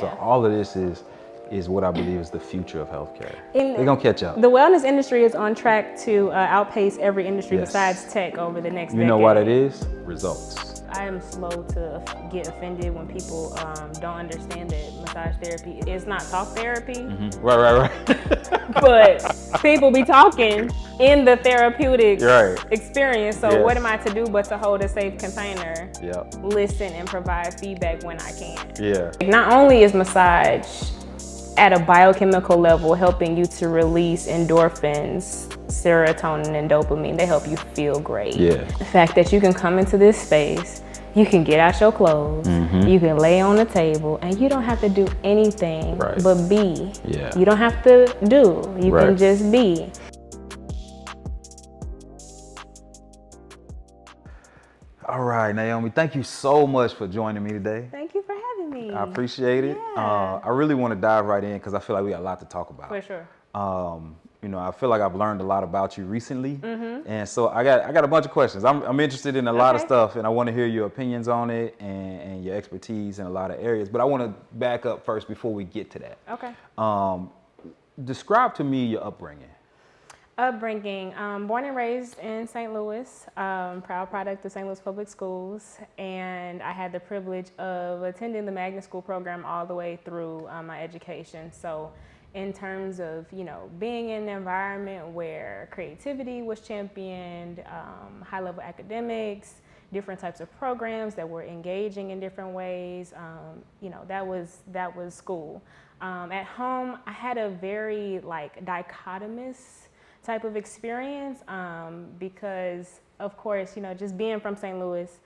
So all of this is what I believe is the future of healthcare. And They're gonna catch up. the wellness industry is on track to outpace every industry Yes. besides tech over the next decade. You know why that is? Results. I am slow to get offended when people don't understand that massage therapy is not talk therapy. Right. But people be talking in the therapeutic Right. experience. So Yes. what am I to do but to hold a safe container, Yep. listen and provide feedback when I can. Yeah. Not only is massage at a biochemical level helping you to release endorphins, serotonin and dopamine, they help you feel great. Yeah. The fact that you can come into this space, you can get out your clothes, you can lay on the table, and you don't have to do anything Right. but be. Yeah. You don't have to do, you Right. can just be. All right, Naomi, thank you so much for joining me today. Thank you for having me. I appreciate it. Yeah. I really want to dive right in because I feel like we got a lot to talk about. For sure. I feel like I've learned a lot about you recently, and so I got a bunch of questions. I'm interested in a lot of stuff, and I want to hear your opinions on it and your expertise in a lot of areas. But I want to back up first before we get to that. Okay. Describe to me your upbringing. Upbringing, born and raised in St. Louis, proud product of St. Louis Public Schools, and I had the privilege of attending the magnet school program all the way through my education. So in terms of, being in an environment where creativity was championed, high-level academics, different types of programs that were engaging in different ways, that was school. At home, I had a very dichotomous type of experience because, of course, just being from St. Louis,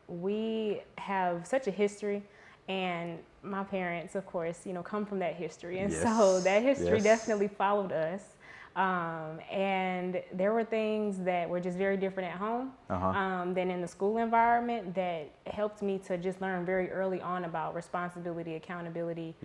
we have such a history, and my parents, of course, come from that history, and so that history definitely followed us. And there were things that were just very different at home than in the school environment that helped me to just learn very early on about responsibility, accountability,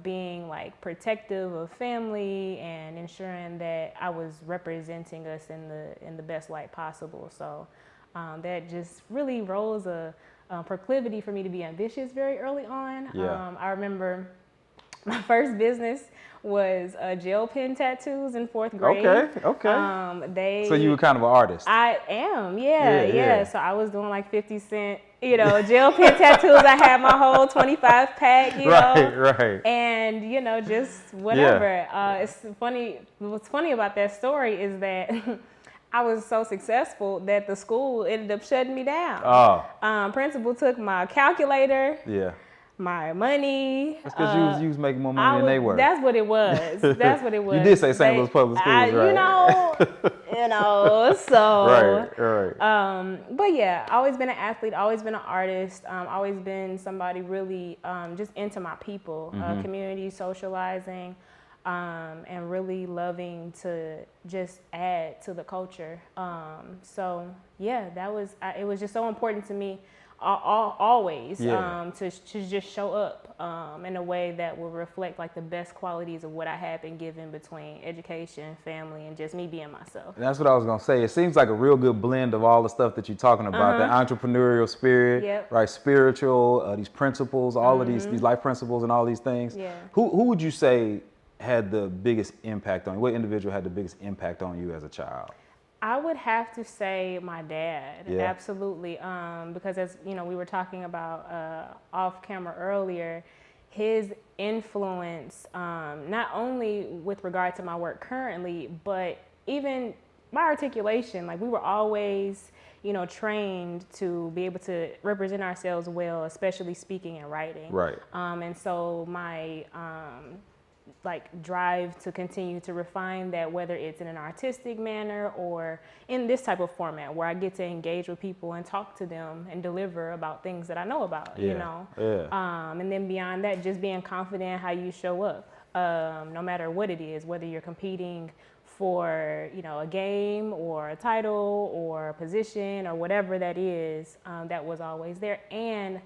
being protective of family and ensuring that I was representing us in the best light possible. So that just really rose a proclivity for me to be ambitious very early on. I remember my first business was gel pen tattoos in 4th grade. Okay. So you were kind of an artist. I am, yeah. So I was doing 50 cent, gel pen tattoos. I had my whole 25 pack, Right. And, just whatever. It's funny. What's funny about that story is that I was so successful that the school ended up shutting me down. Principal took my calculator. Yeah. My money. That's because you was making more money than they were. That's what it was. That's what it was. You did say St. Louis Public Schools, right? So. Right. But yeah, always been an athlete, always been an artist, always been somebody really just into my people, community, socializing, and really loving to just add to the culture. So yeah, it was just so important to me. Always to just show up in a way that will reflect the best qualities of what I had been given between education, family, and just me being myself. And that's what I was gonna say. It seems like a real good blend of all the stuff that you're talking about: the entrepreneurial spirit, right? Spiritual, these principles, all of these life principles, and all these things. Yeah. Who would you say had the biggest impact on you? What individual had the biggest impact on you as a child? I would have to say my dad, Yeah. absolutely, because as we were talking about off camera earlier, his influence, not only with regard to my work currently, but even my articulation. We were always, trained to be able to represent ourselves well, especially speaking and writing. Right. And so my drive to continue to refine that, whether it's in an artistic manner or in this type of format where I get to engage with people and talk to them and deliver about things that I know about, and then beyond that, just being confident how you show up, no matter what it is, whether you're competing for, a game or a title or a position or whatever that is, that was always there. And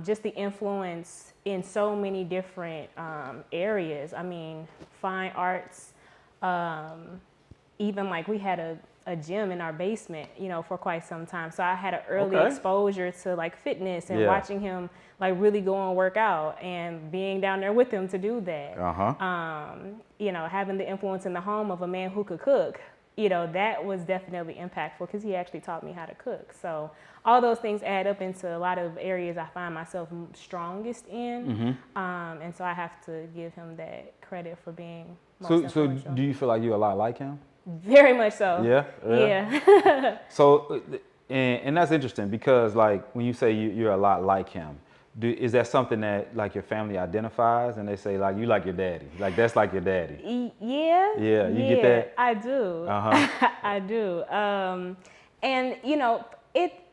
just the influence in so many different areas. I mean, fine arts, even we had a a gym in our basement, for quite some time. So I had an early exposure to like fitness and watching him like really go and work out and being down there with him to do that. Having the influence in the home of a man who could cook, that was definitely impactful because he actually taught me how to cook. So all those things add up into a lot of areas I find myself strongest in. And so I have to give him that credit for being most influential. So do you feel like you're a lot like him? Very much so. Yeah. So, and that's interesting because like when you say you're a lot like him, is that something that like your family identifies and they say like you like your daddy, like that's like your daddy? Yeah. You get that? I do. I do. And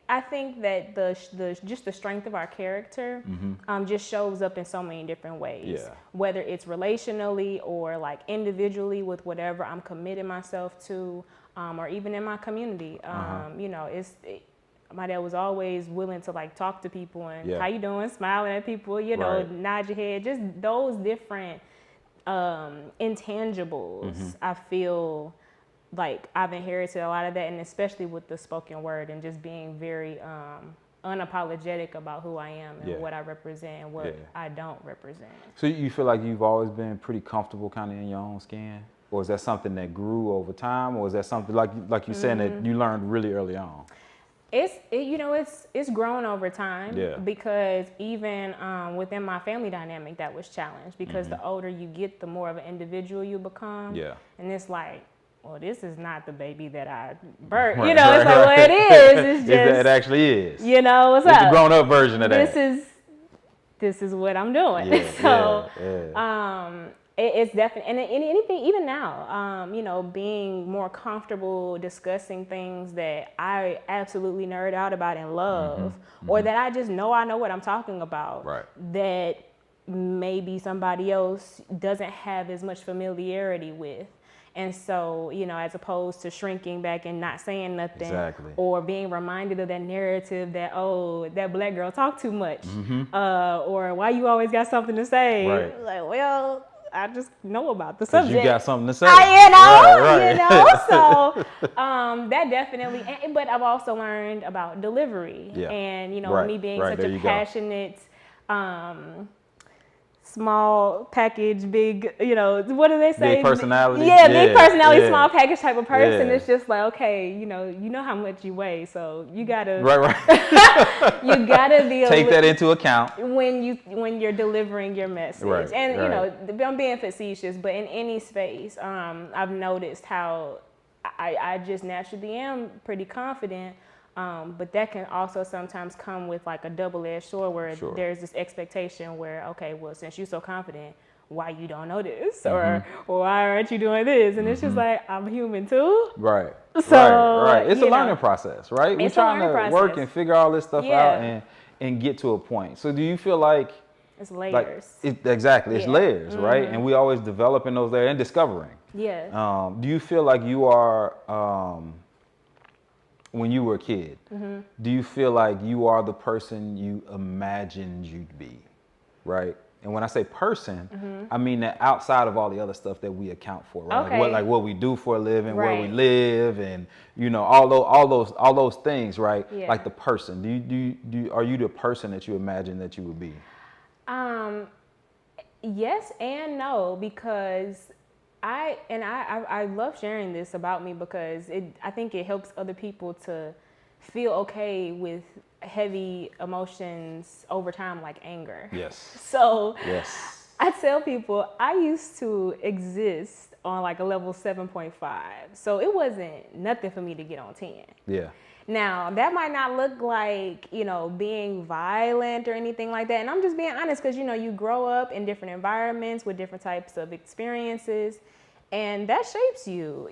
I think that the strength of our character just shows up in so many different ways. Whether it's relationally or like individually with whatever I'm committing myself to, or even in my community. My dad was always willing to like talk to people and how you doing, smiling at people, nod your head, just those different intangibles. I feel like I've inherited a lot of that, and especially with the spoken word and just being very unapologetic about who I am and what I represent and what I don't represent. So you feel like you've always been pretty comfortable kind of in your own skin? Or is that something that grew over time? Or is that something like you saying that you learned really early on? It's grown over time because even within my family dynamic that was challenged because the older you get, the more of an individual you become. And it's like, well, this is not the baby that I birthed. It's like, well, it is. It's just, it actually is. What's it's up? The grown-up version of that. This is what I'm doing. It's definitely, and anything, even now, being more comfortable discussing things that I absolutely nerd out about and love, or that I just know what I'm talking about, that maybe somebody else doesn't have as much familiarity with. And so, as opposed to shrinking back and not saying nothing or being reminded of that narrative that, oh, that black girl talk too much, or why you always got something to say. Like, well, I just know about the subject. You got something to say. So that definitely, but I've also learned about delivery and, me being such a passionate, small package, big, what do they say? Big personality. Big personality, small package type of person. It's just like, okay, you know how much you weigh, so you gotta you gotta be take that into account when you're delivering your message. And I'm being facetious, but in any space, I've noticed how I just naturally am pretty confident. But that can also sometimes come with like a double-edged sword where there's this expectation where, okay, well, since you're so confident, why you don't know this? Or why aren't you doing this? And it's just like, I'm human too. So, It's a learning process, right? We're trying to work and figure all this stuff out and get to a point. So do you feel like it's layers? It's layers, right? And we always developing those layers and discovering. Do you feel like you are... when you were a kid, do you feel like you are the person you imagined you'd be, right? And when I say person, I mean that outside of all the other stuff that we account for, right? Like what we do for a living, where we live, and all those things, right? Like the person. Are you the person that you imagine that you would be? Yes and no, because I love sharing this about me because I think it helps other people to feel okay with heavy emotions over time, like anger. So I tell people I used to exist on like a level 7.5. So it wasn't nothing for me to get on 10. Now, that might not look like, being violent or anything like that. And I'm just being honest because, you grow up in different environments with different types of experiences. And that shapes you,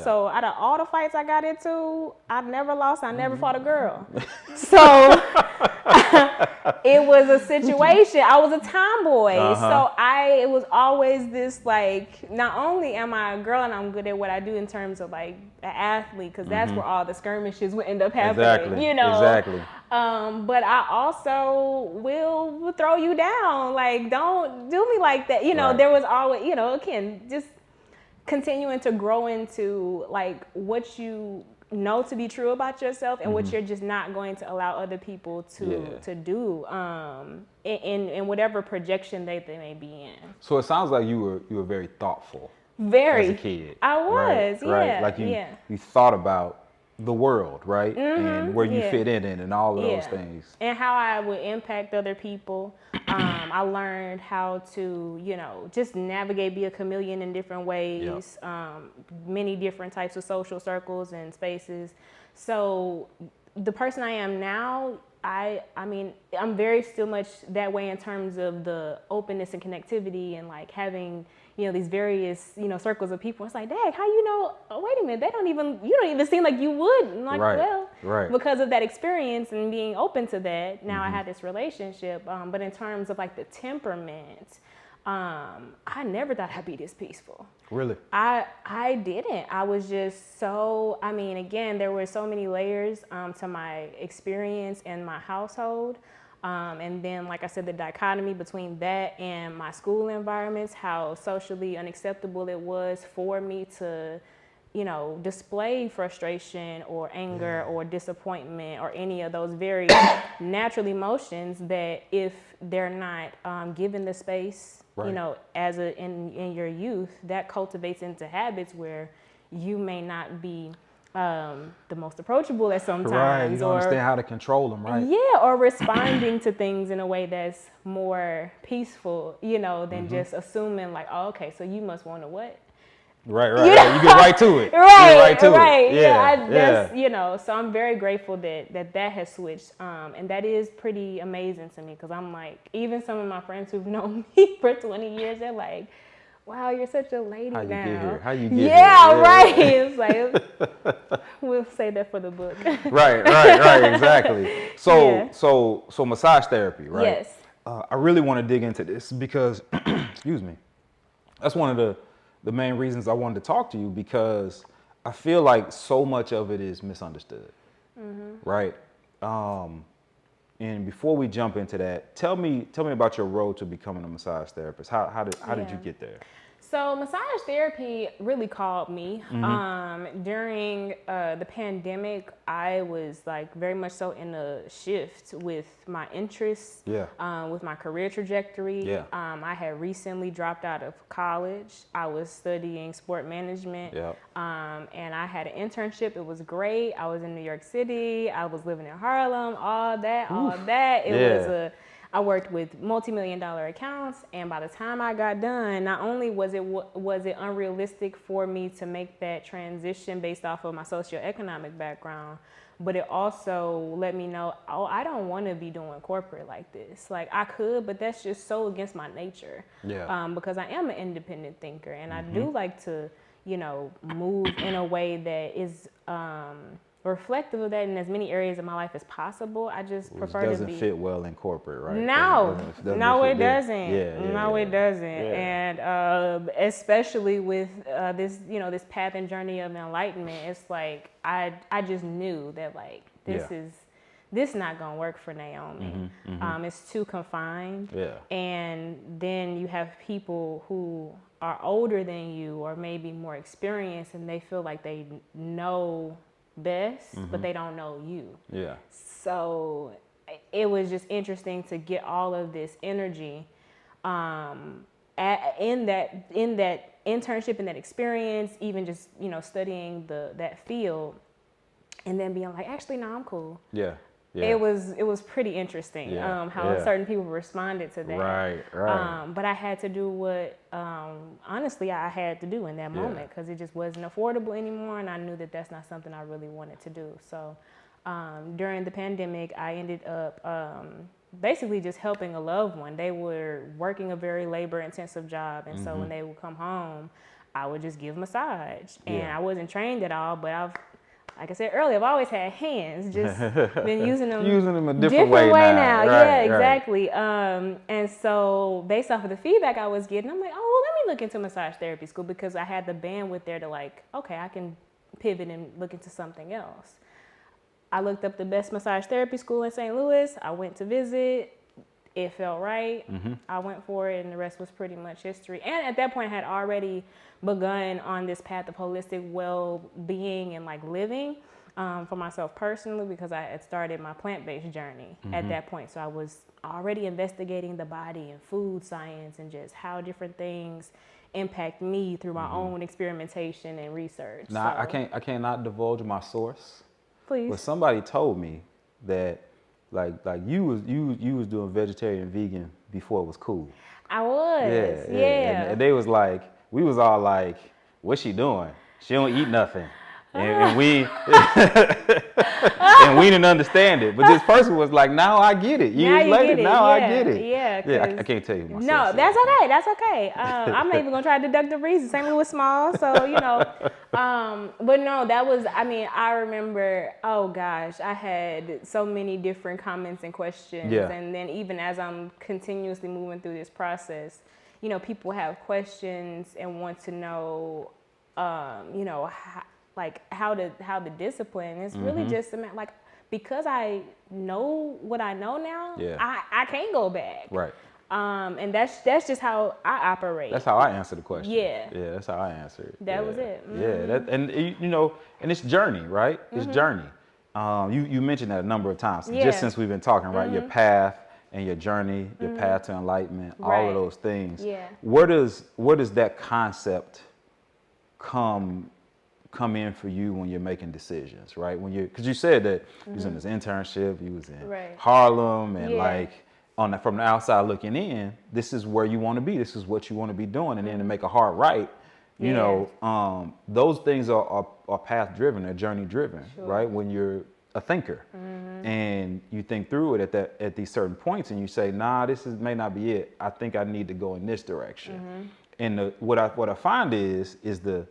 So out of all the fights I got into, I've never lost. I never fought a girl. So it was a situation. I was a tomboy. So it was always this, like, not only am I a girl and I'm good at what I do in terms of like an athlete, because that's where all the skirmishes would end up happening, but I also will throw you down. Like, don't do me like that. There was always, again, just continuing to grow into like what you know to be true about yourself and what you're just not going to allow other people to do in whatever projection they may be in. So it sounds like you were very thoughtful. Very. As a kid. I was, right? Like you thought about the world, right? And where you fit in and all of those things. And how I would impact other people. I learned how to, you know, just navigate, be a chameleon in different ways, many different types of social circles and spaces. So the person I am now, I mean, I'm very still much that way in terms of the openness and connectivity and like having, you know, these various, you know, circles of people. It's like, dang, how you know, oh, wait a minute, you don't even seem like you would. And like, because of that experience and being open to that, now I had this relationship. But in terms of like the temperament, I never thought I'd be this peaceful. Really? I didn't. I was just so, I mean, again, there were so many layers to my experience in my household. And then, like I said, the dichotomy between that and my school environments, how socially unacceptable it was for me to, you know, display frustration or anger or disappointment or any of those very natural emotions that if they're not given the space, you know, as in your youth, that cultivates into habits where you may not be the most approachable at some times. Right, you don't understand how to control them, right? Yeah, or responding to things in a way that's more peaceful, you know, than just assuming like, oh, okay, so you must want to what? Right. You get right to it. Right. That's, you know, so I'm very grateful that has switched. And that is pretty amazing to me because I'm like, even some of my friends who've known me for 20 years, they're like, wow, you're such a lady now. How you get here? Yeah, right. It's like, we'll say that for the book. Right, exactly. So massage therapy, right? Yes. I really want to dig into this because, excuse me, that's one of the main reasons I wanted to talk to you because I feel like so much of it is misunderstood, right? And before we jump into that, tell me about your road to becoming a massage therapist. How did you get there? So massage therapy really called me. During the pandemic, I was like very much so in a shift with my interests, with my career trajectory. I had recently dropped out of college. I was studying sport management, and I had an internship. It was great. I was in New York City. I was living in Harlem. All that. I worked with multi-million-dollar accounts, and by the time I got done, not only was it unrealistic for me to make that transition based off of my socioeconomic background, but it also let me know, oh, I don't want to be doing corporate like this. Like I could, but that's just so against my nature. Because I am an independent thinker, and I do like to, you know, move in a way that is reflective of that in as many areas of my life as possible. I just prefer to be. It doesn't fit well in corporate, right? No, it doesn't. It doesn't. And especially with this, you know, this path and journey of enlightenment, it's like I just knew that like this is not gonna work for Naomi. It's too confined. And then you have people who are older than you or maybe more experienced, and they feel like they know best, but they don't know you. So it was just interesting to get all of this energy in that internship and that experience, even just, you know, studying that field, and then being like, actually, no, I'm cool. It was pretty interesting how certain people responded to that. Right. But I had to do what honestly I had to do in that moment because it just wasn't affordable anymore, and I knew that that's not something I really wanted to do. So during the pandemic, I ended up basically just helping a loved one. They were working a very labor-intensive job, and so when they would come home, I would just give massage. And I wasn't trained at all, but like I said earlier, I've always had hands, just been using them a different way now. Exactly. And so based off of the feedback I was getting, I'm like, oh, well, let me look into massage therapy school because I had the bandwidth there to like, okay, I can pivot and look into something else. I looked up the best massage therapy school in St. Louis. I went to visit. it felt right. I went for it, and the rest was pretty much history. And at that point, I had already begun on this path of holistic well-being and like living for myself personally, because I had started my plant-based journey at that point. So I was already investigating the body and food science and just how different things impact me through my own experimentation and research. Now, So, I cannot divulge my source, please. but somebody told me that like you was doing vegetarian vegan before it was cool. I was, yeah. And they was like, we was all like, what's she doing? She don't eat nothing. And we and we didn't understand it. But this person was like, now I get it. Years later, now I get it. Yeah, I can't tell you my no, source. that's okay. That's okay. I'm not even gonna try to deduct the reason. St. Louis small, so you know. But no, that was. I mean, I remember. Oh gosh, I had so many different comments and questions. Yeah. And then even as I'm continuously moving through this process, you know, people have questions and want to know, you know, how the discipline is really just like, because I know what I know now, I can't go back. Right. And that's just how I operate. That's how I answer the question. Yeah. Yeah, that's how I answer it. That was it. Yeah, and you know, and it's journey, right? It's journey. You mentioned that a number of times just since we've been talking, right? Your path and your journey, your path to enlightenment, all of those things. Yeah. Where does that concept come in for you when you're making decisions, right? Because you said that you was in this internship, you was in Harlem, and like from the outside looking in, this is where you want to be. This is what you want to be doing, and then to make a hard right, you know, those things are path driven, they're journey driven, right? When you're a thinker and you think through it at these certain points, and you say, nah, may not be it. I think I need to go in this direction. And what I find is the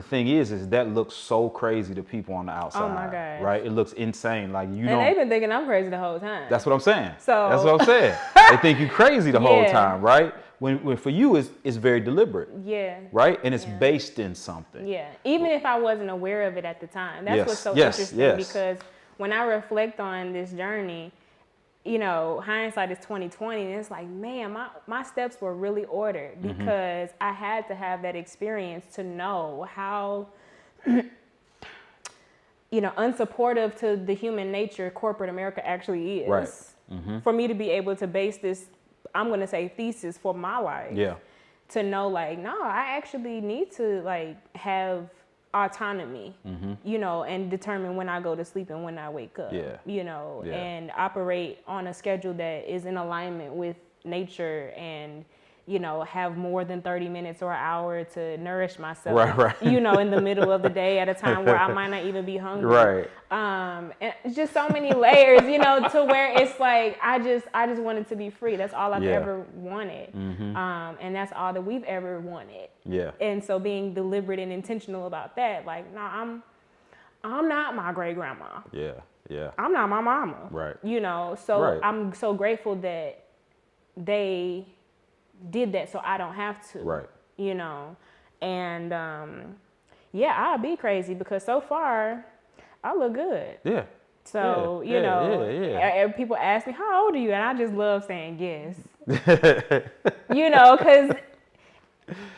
thing is that looks so crazy to people on the outside. Oh my gosh. Right? It looks insane. Like and they've been thinking I'm crazy the whole time. That's what I'm saying. So that's what I'm saying. They think you crazy the whole time, right? When for you it's very deliberate. Yeah. Right? And it's based in something. Yeah. Even if I wasn't aware of it at the time. That's what's so interesting, because when I reflect on this journey, you know, hindsight is 2020, and it's like, man, my steps were really ordered, because I had to have that experience to know how, you know, unsupportive to the human nature corporate America actually is. Right. For me to be able to base this, I'm going to say, thesis for my life. Yeah. To know, like, no, I actually need to like have autonomy, you know, and determine when I go to sleep and when I wake up, you know, and operate on a schedule that is in alignment with nature, and, you know, have more than 30 minutes or an hour to nourish myself, you know, in the middle of the day at a time where I might not even be hungry. And it's just so many layers, you know, to where it's like, I just wanted to be free. That's all I've ever wanted. And that's all that we've ever wanted. Yeah. And so being deliberate and intentional about that, like, no, I'm not my great grandma. Yeah. Yeah. I'm not my mama. Right. You know, so I'm so grateful that they did that so I don't have to. Right. You know, and I'll be crazy, because so far I look good. Yeah. So, you know, and people ask me, how old are you? And I just love saying yes. You know, because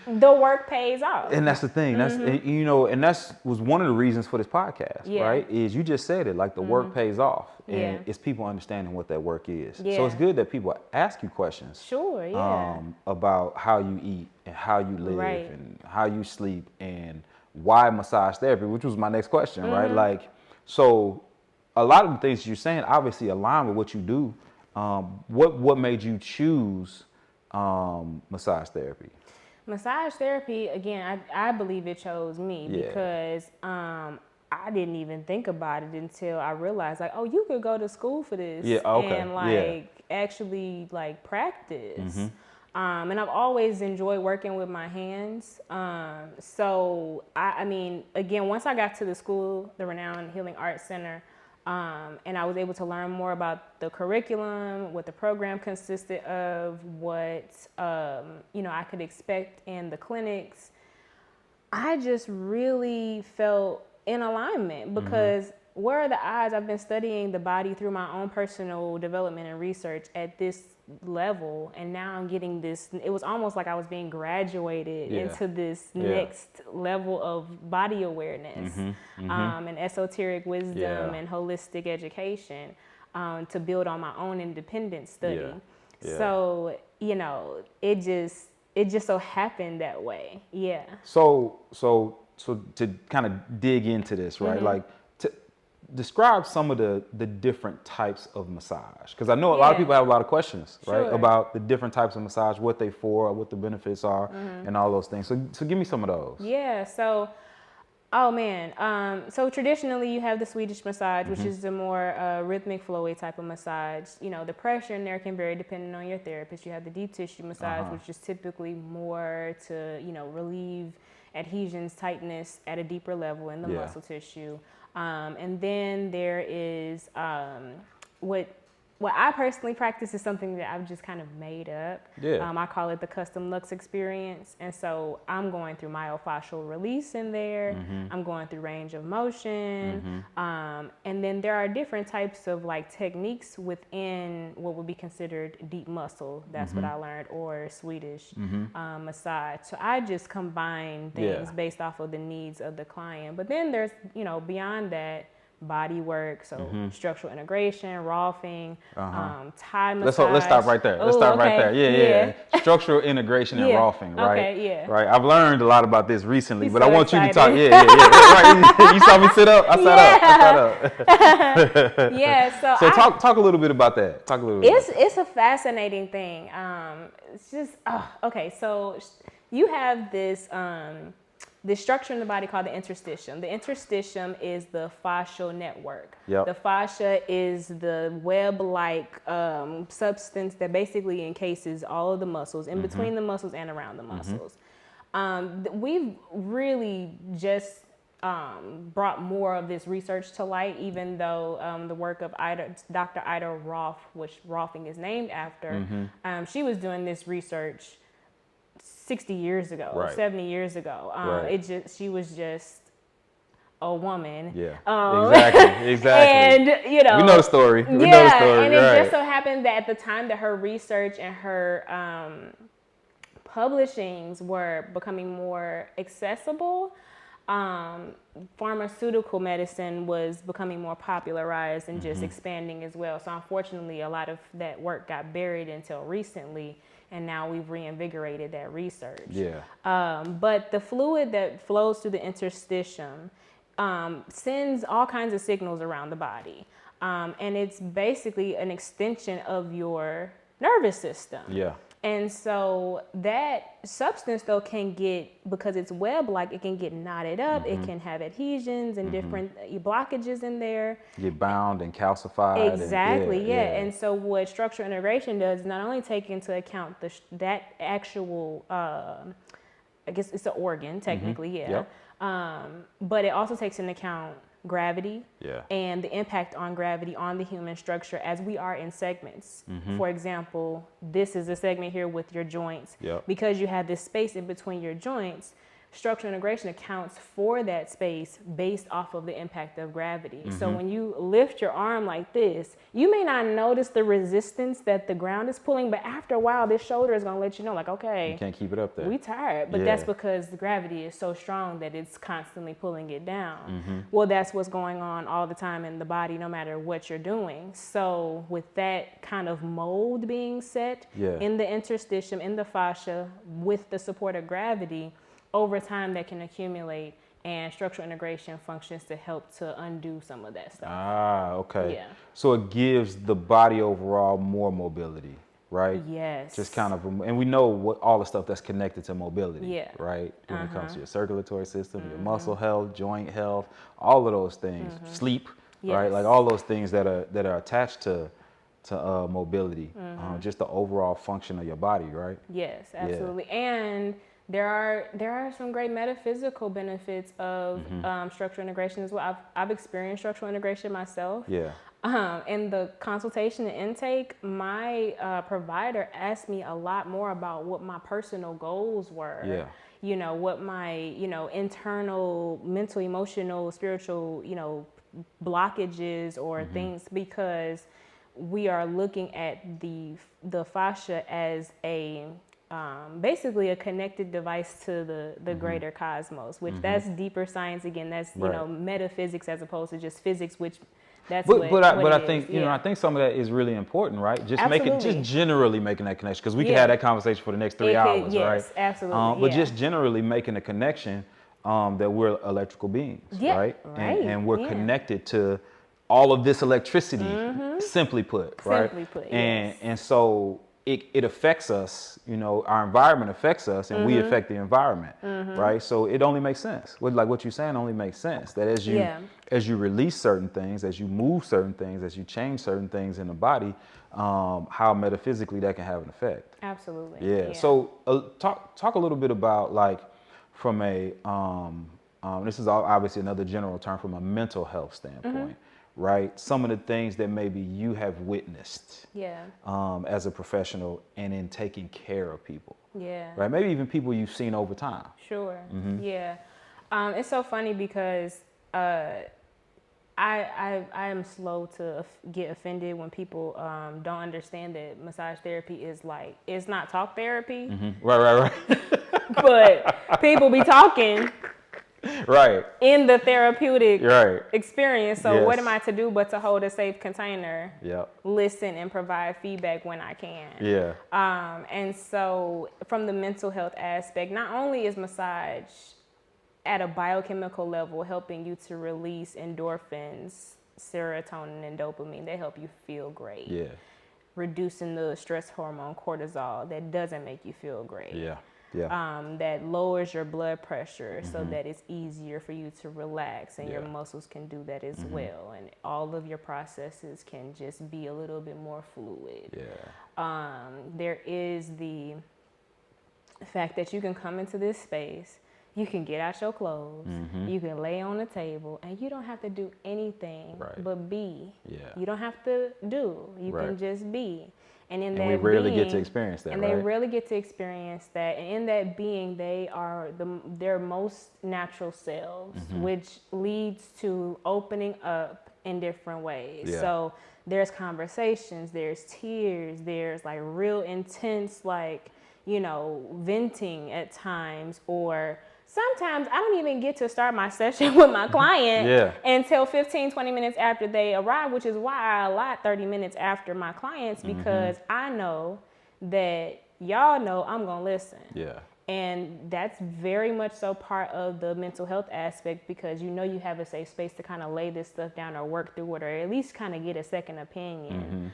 the work pays off. And that's the thing. That's, you know, and was one of the reasons for this podcast, right? Is you just said it, like the work pays off. And it's people understanding what that work is. So it's good that people ask you questions. Sure, about how you eat and how you live and how you sleep and why massage therapy, which was my next question, right? Like, so a lot of the things you're saying obviously align with what you do. What made you choose massage therapy? Massage therapy, again, I believe it chose me, because I didn't even think about it until I realized, like, oh, you could go to school for this and like actually like practice. And I've always enjoyed working with my hands. So I mean, again, once I got to the school, the Renowned Healing Arts Center, and I was able to learn more about the curriculum, what the program consisted of, what, you know, I could expect in the clinics. I just really felt in alignment, because where are the odds? I've been studying the body through my own personal development and research at this level, and now I'm getting this. It was almost like I was being graduated into this next level of body awareness, and esoteric wisdom and holistic education, to build on my own independent study. So, you know, it just so happened that way. Yeah. So to kind of dig into this, right? Like, to describe some of the different types of massage, because I know a lot of people have a lot of questions, right, about the different types of massage, what they for, what the benefits are, and all those things. So give me some of those. Yeah. So, oh man. So traditionally you have the Swedish massage, which is the more rhythmic, flowy type of massage. You know, the pressure in there can vary depending on your therapist. You have the deep tissue massage, which is typically more to, you know, relieve adhesions, tightness at a deeper level in the muscle tissue. And then there is what I personally practice is something that I've just kind of made up. I call it the custom Lux experience. And so I'm going through myofascial release in there. I'm going through range of motion. And then there are different types of like techniques within what would be considered deep muscle. That's what I learned, or Swedish massage. So I just combine things based off of the needs of the client. But then there's, you know, beyond that, body work, so structural integration, Rolfing, Thai massage. Let's stop right there. Let's start right there. Yeah. Structural integration and Rolfing, right? Right. I've learned a lot about this recently, but I want you to talk. Right. You saw me sit up. I sat up. Yeah. So talk a little bit about that. Talk a little bit. It's a fascinating thing. It's just okay. So you have this. The structure in the body called the interstitium. The interstitium is the fascial network. The fascia is the web-like substance that basically encases all of the muscles, in between the muscles and around the muscles. We've really just brought more of this research to light, even though the work of Dr. Ida Rolf, which Rolfing is named after, she was doing this research 60 years ago, 70 years ago. She was just a woman. Exactly. And, you know. We know the story. We know the story. And it just so happened that at the time that her research and her publishings were becoming more accessible, pharmaceutical medicine was becoming more popularized and just expanding as well. So unfortunately, a lot of that work got buried until recently. And now we've reinvigorated that research. But the fluid that flows through the interstitium sends all kinds of signals around the body. And it's basically an extension of your nervous system. And so that substance, though, can get, because it's web-like, it can get knotted up. It can have adhesions and different blockages in there. Get bound and calcified. Exactly, And so what structural integration does is not only take into account that actual, I guess it's an organ, technically, but it also takes into account gravity and the impact on gravity on the human structure as we are in segments. For example, this is a segment here with your joints. Because you have this space in between your joints, structural integration accounts for that space based off of the impact of gravity. So when you lift your arm like this, you may not notice the resistance that the ground is pulling, but after a while, this shoulder is going to let you know, like, okay, you can't keep it up there. We tired, but that's because the gravity is so strong that it's constantly pulling it down. Well, that's what's going on all the time in the body, no matter what you're doing. So with that kind of mold being set in the interstitium, in the fascia, with the support of gravity, over time that can accumulate, and structural integration functions to help to undo some of that stuff. So it gives the body overall more mobility, right? Just kind of, and we know what all the stuff that's connected to mobility, right? When it comes to your circulatory system, your muscle health, joint health, all of those things, sleep, right? Like all those things that are attached to mobility, just the overall function of your body, right? Yes, absolutely. And there are some great metaphysical benefits of structural integration as well. I've experienced structural integration myself. In the consultation and intake, my provider asked me a lot more about what my personal goals were. You know, what my, internal, mental, emotional, spiritual, blockages or things, because we are looking at the fascia as a basically a connected device to the greater cosmos, which that's deeper science again. That's you know, metaphysics as opposed to just physics, which that's what I it think is. you know, I think some of that is really important, right? Just Absolutely. generally making that connection, because we can have that conversation for the next 3 hours, yes, right? Absolutely. But just generally making the connection that we're electrical beings, right? And we're connected to all of this electricity, simply put, right? Simply put, and so it affects us, you know, our environment affects us, and we affect the environment, right? So it only makes sense. Like what you're saying only makes sense, that as you release certain things, as you move certain things, as you change certain things in the body, how metaphysically that can have an effect. Absolutely. Yeah. So talk a little bit about, like, from a this is obviously another general term, from a mental health standpoint, right? Some of the things that maybe you have witnessed as a professional and in taking care of people. Right? Maybe even people you've seen over time. Sure. Yeah. It's so funny because I am slow to get offended when people don't understand that massage therapy is like, it's not talk therapy. Right. But people be talking in the therapeutic experience. So what am I to do but to hold a safe container, listen, and provide feedback when I can. And so from the mental health aspect, not only is massage at a biochemical level helping you to release endorphins, serotonin, and dopamine, they help you feel great. Reducing the stress hormone cortisol that doesn't make you feel great. That lowers your blood pressure so that it's easier for you to relax, and your muscles can do that as well, and all of your processes can just be a little bit more fluid. There is the fact that you can come into this space, you can get out your clothes, you can lay on the table, and you don't have to do anything but be. You don't have to do, you can just be. And we rarely get to experience that, they rarely get to experience that. And in that being, they are their most natural selves, which leads to opening up in different ways. So there's conversations, there's tears, there's like real intense, like, you know, venting at times, or sometimes I don't even get to start my session with my client until 15, 20 minutes after they arrive, which is why I allot 30 minutes after my clients, because I know that y'all know I'm going to listen. And that's very much so part of the mental health aspect, because you know you have a safe space to kind of lay this stuff down or work through it, or at least kind of get a second opinion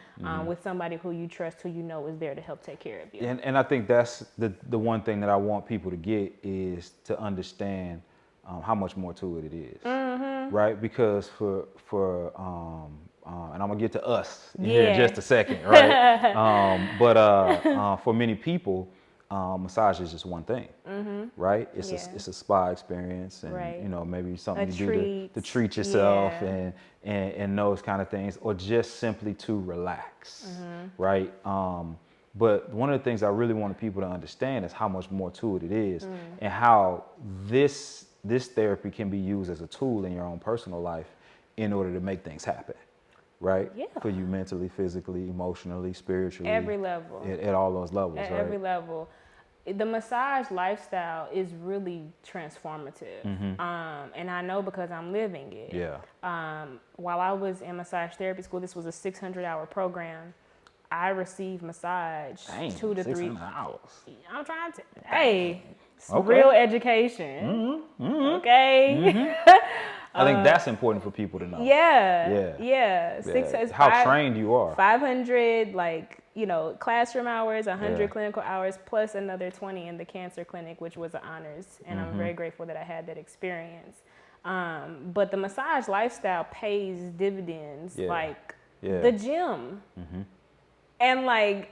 with somebody who you trust, who you know is there to help take care of you. And I think that's the one thing that I want people to get, is to understand how much more to it is, right? Because for and I'm gonna get to us here in just a second, right? But for many people, massage is just one thing, right? It's a spa experience, and you know, maybe something you do to treat yourself, and those kind of things, or just simply to relax, right? But one of the things I really wanted people to understand is how much more to it is, and how this therapy can be used as a tool in your own personal life in order to make things happen. Right? For you mentally, physically, emotionally, spiritually. Every level. At all those levels, at right? Every level. The massage lifestyle is really transformative. And I know because I'm living it. While I was in massage therapy school, this was a 600-hour program. I received massage 2 to 3 hours. I'm trying to. Hey, real education. Okay. I think that's important for people to know. How trained you are. 500 classroom hours, 100 clinical hours, plus another 20 in the cancer clinic, which was an honors, and I'm very grateful that I had that experience. But the massage lifestyle pays dividends like the gym. And like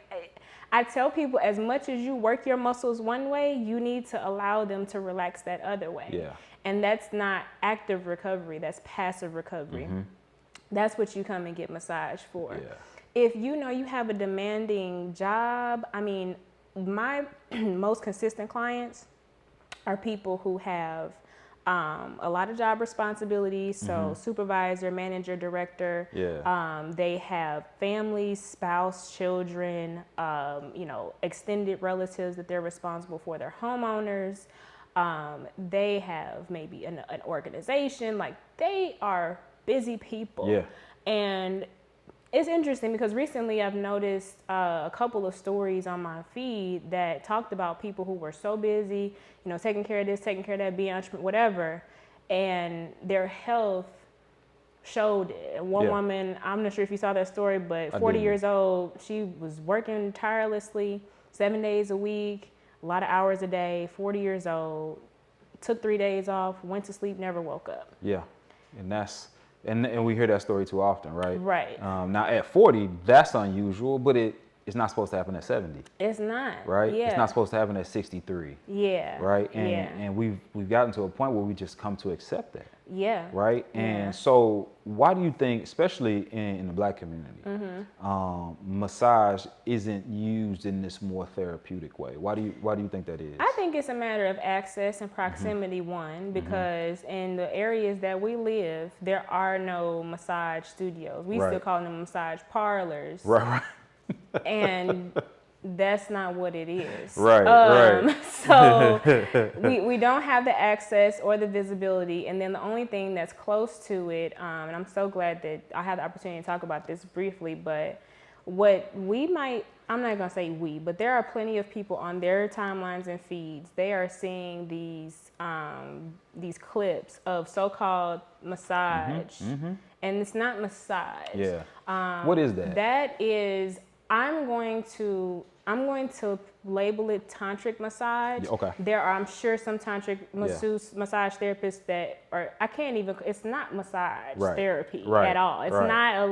I tell people, as much as you work your muscles one way, you need to allow them to relax that other way. And that's not active recovery, that's passive recovery. That's what you come and get massage for. If you know you have a demanding job, I mean, my most consistent clients are people who have a lot of job responsibilities. So supervisor, manager, director. They have families, spouse, children, extended relatives that they're responsible for. Their homeowners. They have maybe an organization. Like, they are busy people. And it's interesting because recently I've noticed a couple of stories on my feed that talked about people who were so busy, taking care of this, taking care of that, being entrepreneur, whatever, and their health showed it. One woman, I'm not sure if you saw that story, but 40 years old, she was working tirelessly, 7 days a week, a lot of hours a day, 40 years old, took 3 days off, went to sleep, never woke up. And that's, and we hear that story too often, right? Right. Now at 40, that's unusual, but it's not supposed to happen at 70. It's not. Right? Yeah. It's not supposed to happen at 63. Yeah. Right? And we've gotten to a point where we just come to accept that. Yeah. Right? And so why do you think, especially in the Black community, massage isn't used in this more therapeutic way? Why do you think that is? I think it's a matter of access and proximity, one, because in the areas that we live, there are no massage studios. We still call them massage parlors. Right. And that's not what it is. Right. So we don't have the access or the visibility. And then the only thing that's close to it, and I'm so glad that I had the opportunity to talk about this briefly, but what we might, I'm not going to say we, but there are plenty of people on their timelines and feeds. They are seeing these clips of so-called massage. And it's not massage. What is that? That is, I'm going to label it tantric massage. Okay. There are, I'm sure, some tantric massage therapists that are, it's not massage therapy at all. It's not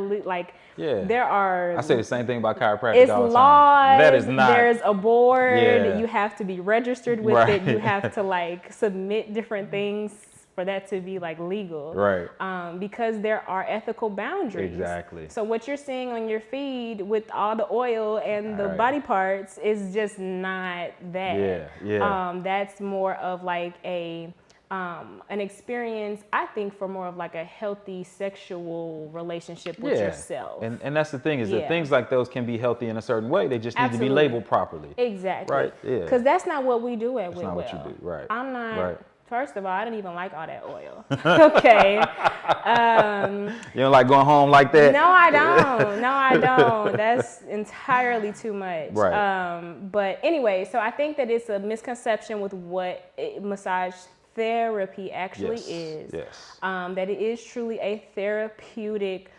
there are. I say the same thing about chiropractic It's all the time. laws. That is not. There's a board. You have to be registered with it. You have to submit different things for that to be legal. Because there are ethical boundaries. Exactly. So what you're seeing on your feed with all the oil and the body parts is just not that. That's more of an experience, I think, for more of a healthy sexual relationship with yourself. And that's the thing, is that things like those can be healthy in a certain way. They just need to be labeled properly. Exactly. Right. Yeah. Because that's not what we do at Whitwell. That's not what you do. Right. I'm not. Right. First of all, I don't even like all that oil. Okay. You don't like going home like that? No, I don't. No, I don't. That's entirely too much. Right. But anyway, so I think that it's a misconception with what massage therapy actually is. That it is truly a therapeutic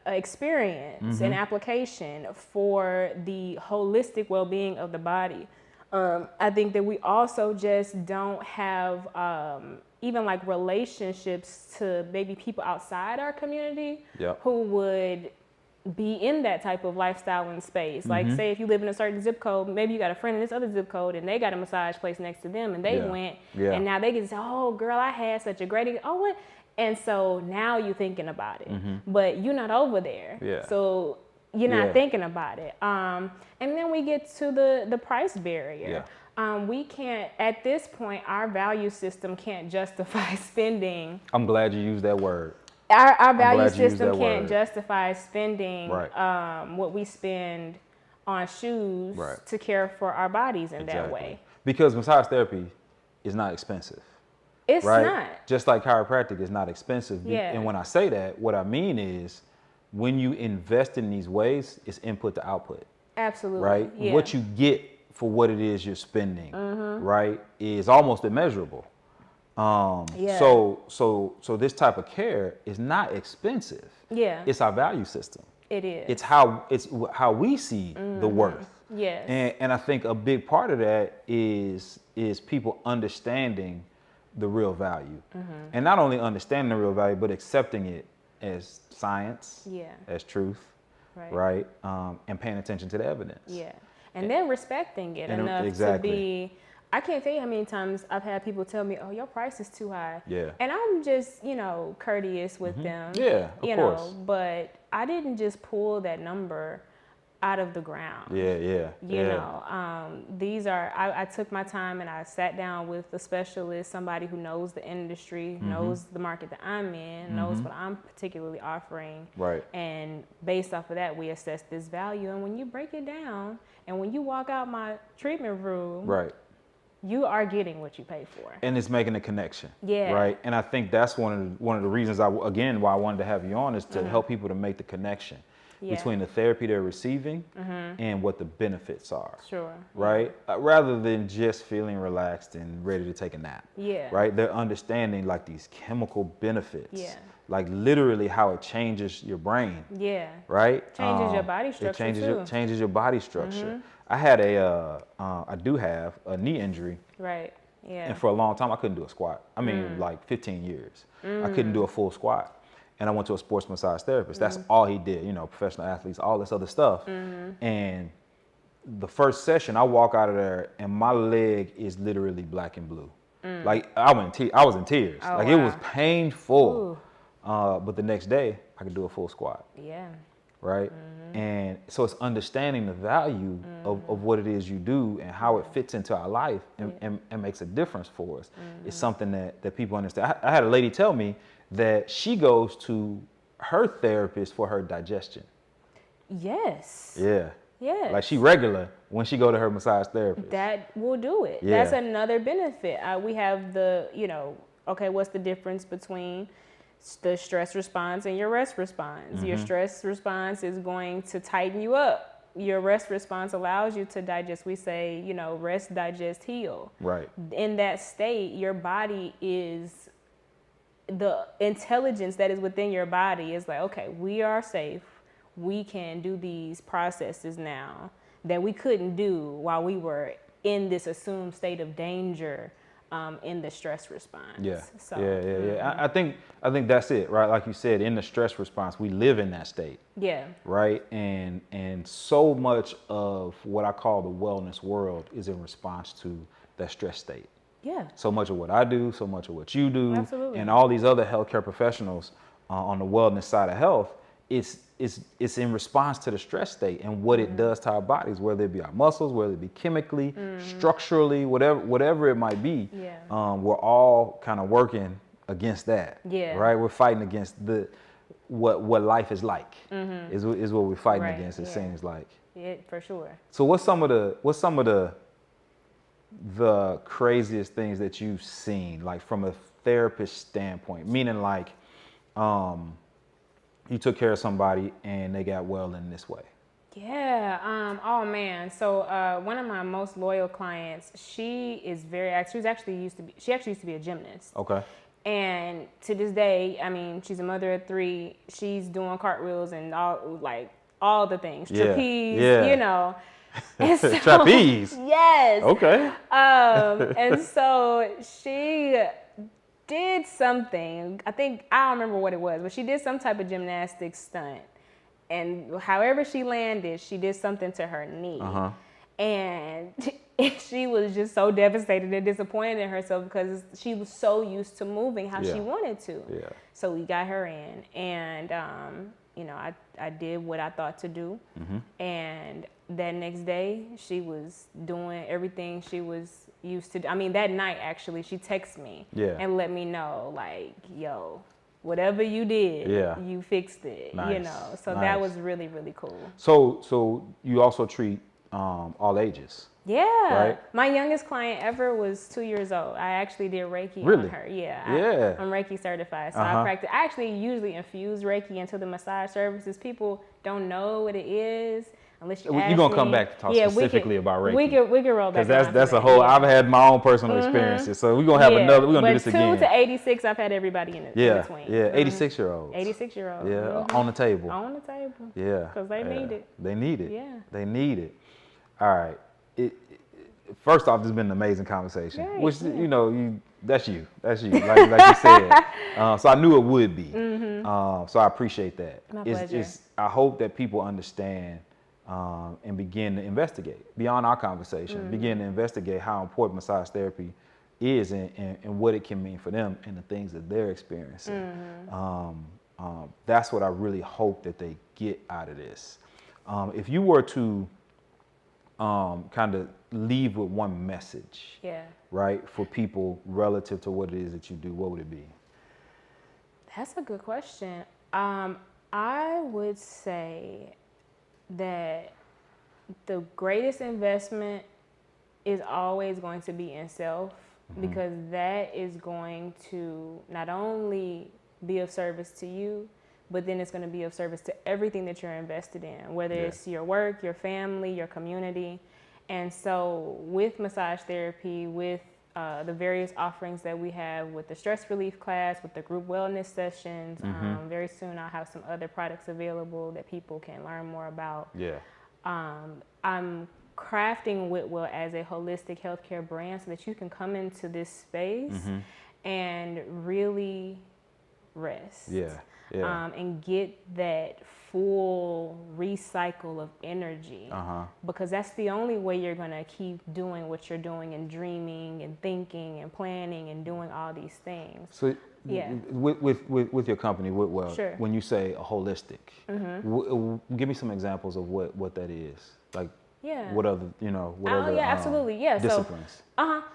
experience and application for the holistic well-being of the body. I think that we also just don't have even relationships to maybe people outside our community who would be in that type of lifestyle and space. Say if you live in a certain zip code, maybe you got a friend in this other zip code and they got a massage place next to them and they went and now they can say, oh girl, I had such a great, what? And so now you're thinking about it, but you're not over there. So you're not thinking about it. And then we get to the price barrier. We can't, at this point, our value system can't justify spending. I'm glad you used that word. Our value system can't justify spending what we spend on shoes to care for our bodies in that way. Because massage therapy is not expensive. It's not. Just like chiropractic is not expensive. And when I say that, what I mean is, when you invest in these ways, it's input to output. Absolutely. Right? What you get for what it is you're spending, right, is almost immeasurable. So this type of care is not expensive. It's our value system. It is. It's how we see the worth. And I think a big part of that is people understanding the real value. And not only understanding the real value, but accepting it as science, as truth, right? And paying attention to the evidence. And then respecting it enough to be, I can't tell you how many times I've had people tell me, oh, your price is too high. And I'm just, courteous with them. Of course. But I didn't just pull that number out of the ground. You know, these are, I took my time and I sat down with a specialist, somebody who knows the industry, knows the market that I'm in, knows what I'm particularly offering. Right. And based off of that, we assess this value. And when you break it down and when you walk out my treatment room, right, you are getting what you pay for. And it's making a connection. Yeah. Right. And I think that's one of the reasons why I wanted to have you on is to help people to make the connection between the therapy they're receiving and what the benefits are. Sure. Right. Rather than just feeling relaxed and ready to take a nap. Yeah. Right. They're understanding like these chemical benefits. Yeah. Like literally how it changes your brain. Yeah. Right. Changes your body structure it changes your body structure. I had I do have a knee injury. Right. Yeah. And for a long time, I couldn't do a squat. I mean, like 15 years. I couldn't do a full squat. And I went to a sports massage therapist. That's all he did, you know, professional athletes, all this other stuff. And the first session, I walk out of there and my leg is literally black and blue. Like I was in tears. Oh, like wow. It was painful. But the next day, I could do a full squat. Yeah. Right. And so it's understanding the value of what it is you do and how it fits into our life and makes a difference for us. It's something that people understand. I had a lady tell me that she goes to her therapist for her digestion. Yes. Yeah. Yes. Like she regular when she go to her massage therapist. That will do it. Yeah. That's another benefit. We have the, you know, okay, what's the difference between the stress response and your rest response? Your stress response is going to tighten you up. Your rest response allows you to digest. We say, you know, rest, digest, heal. Right. In that state, your body is, the intelligence that is within your body is like, okay, we are safe. We can do these processes now that we couldn't do while we were in this assumed state of danger. In the stress response. Yeah. So, Yeah. I think that's it, right? Like you said, in the stress response, we live in that state. Yeah. Right. And so much of what I call the wellness world is in response to that stress state. Yeah. So much of what I do, so much of what you do, Absolutely. and all these other healthcare professionals on the wellness side of health, it's in response to the stress state and what it does to our bodies, whether it be our muscles, whether it be chemically, structurally, whatever it might be. Yeah. We're all kind of working against that. Yeah. Right. We're fighting against what life is like. Is what we're fighting against. It seems like. Yeah, for sure. So what's some of the craziest things that you've seen, like from a therapist standpoint? Meaning like, you took care of somebody and they got well in this way. Yeah. Oh man. So one of my most loyal clients, she is very active. She actually used to be a gymnast. Okay. And to this day, I mean, she's a mother of 3. She's doing cartwheels and all the things, trapeze, you know. And so, trapeze. Yes. Okay. And so she did something. I don't remember what it was, but she did some type of gymnastics stunt. And however she landed, she did something to her knee. And she was just so devastated and disappointed in herself because she was so used to moving how she wanted to. Yeah. So we got her in, and you know, I did what I thought to do. And that next day, she was doing everything she was used to do. I mean, that night, actually, she texted me and let me know, like, yo, whatever you did, you fixed it, you know. So that was really, really cool. So you also treat all ages? Yeah. Right? My youngest client ever was 2 years old. I actually did Reiki on her. Yeah. I'm Reiki certified. So I practice. I actually usually infuse Reiki into the massage services. People don't know what it is unless you ask You're going to me. come back to talk specifically about Reiki. We can roll back. Because that's a whole, I've had my own personal experiences. So we're going to have another, we're going to do this again. But 2 to 86, I've had everybody in between. Yeah, 86-year-olds. 86-year-olds. Yeah, on the table. On the table. Yeah. Because they need it. They need it. Yeah. They need it. All right. First off, this has been an amazing conversation. Great, which, you know, that's you. That's you, like you said. So I knew it would be. So I appreciate that. My pleasure. I hope that people understand and begin to investigate beyond our conversation, begin to investigate how important massage therapy is and what it can mean for them and the things that they're experiencing. That's what I really hope that they get out of this. If you were to kind of leave with one message, right, for people relative to what it is that you do, what would it be? That's a good question. I would say that the greatest investment is always going to be in self, because that is going to not only be of service to you, but then it's going to be of service to everything that you're invested in, whether it's your work, your family, your community. And so with massage therapy, with the various offerings that we have, with the stress relief class, with the group wellness sessions, very soon I'll have some other products available that people can learn more about. I'm crafting Whitwell as a holistic healthcare brand so that you can come into this space and really rest. And get that full recycle of energy, because that's the only way you're going to keep doing what you're doing, and dreaming and thinking and planning and doing all these things. So with your company, Whitwell, when you say a holistic, give me some examples of what that is. Like, what other, what other absolutely. disciplines?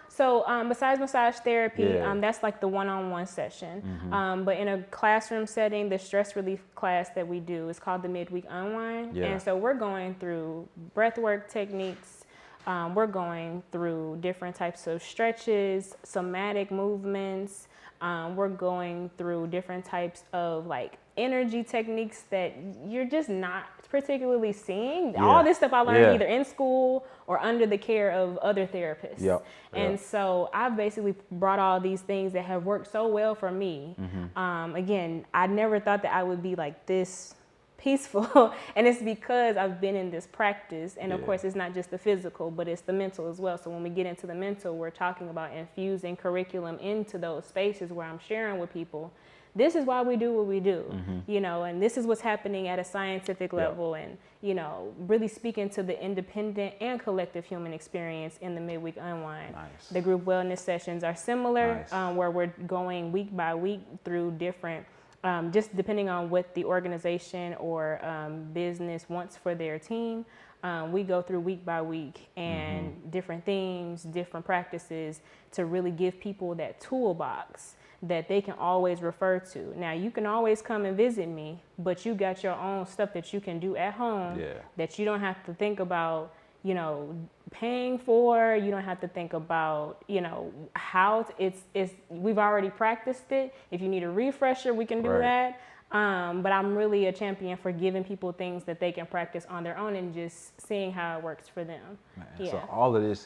So besides massage therapy, that's like the one-on-one session. But in a classroom setting, the stress relief class that we do is called the midweek unwind. And so we're going through breathwork techniques. We're going through different types of stretches, somatic movements. We're going through different types of like energy techniques that you're just not particularly seeing. All this stuff I learned either in school or under the care of other therapists. And so I've basically brought all these things that have worked so well for me. Again, I never thought that I would be like this peaceful, and it's because I've been in this practice. And of course, it's not just the physical, but it's the mental as well. So when we get into the mental, we're talking about infusing curriculum into those spaces where I'm sharing with people, this is why we do what we do, and this is what's happening at a scientific level, and, really speaking to the independent and collective human experience in the midweek unwind. The group wellness sessions are similar, where we're going week by week through different, just depending on what the organization or business wants for their team. We go through week by week and different themes, different practices to really give people that toolbox that they can always refer to. Now, you can always come and visit me, but you got your own stuff that you can do at home that you don't have to think about, paying for. You don't have to think about, how we've already practiced it. If you need a refresher, we can do that. But I'm really a champion for giving people things that they can practice on their own and just seeing how it works for them. So all of this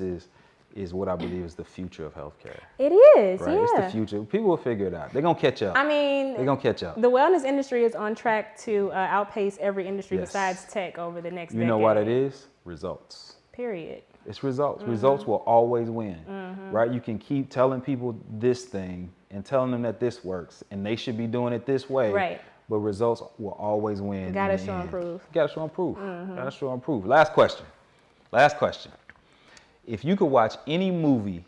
is what I believe is the future of healthcare. It is, It's the future. People will figure it out. They're going to catch up. I mean, they're going to catch up. The wellness industry is on track to outpace every industry besides tech over the next decade. You know what it is? Results. Period. It's results. Results will always win, right? You can keep telling people this thing and telling them that this works and they should be doing it this way. Right. But results will always win. Gotta show and prove. Gotta show and prove. Gotta show and prove. Last question. If you could watch any movie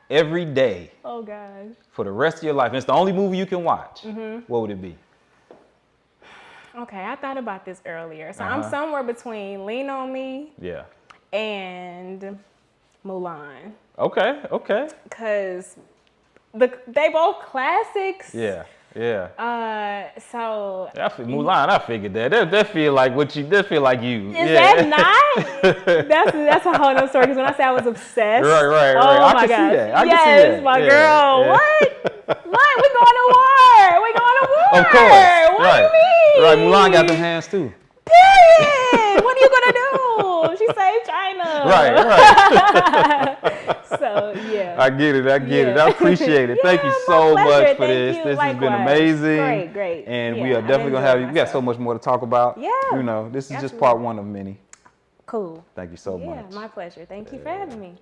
every day for the rest of your life, and it's the only movie you can watch, what would it be? Okay, I thought about this earlier. So I'm somewhere between Lean on Me and Mulan. Okay. Because they both classics. So Mulan, I figured that feel like that feel like you. Is that not? That's a whole nother story. Because when I say I was obsessed, right. Oh my gosh, yes, my girl. What? We going to war? Of course. What do you mean? Right, Mulan got them hands too. Period. What are you gonna do? She saved China. Right. So I get it. I appreciate it. Thank you so much for this. This has been amazing. Great. And we are definitely gonna have you. We got so much more to talk about. This is just part one of many. Cool. Thank you so much. Yeah, my pleasure. Thank you for having me.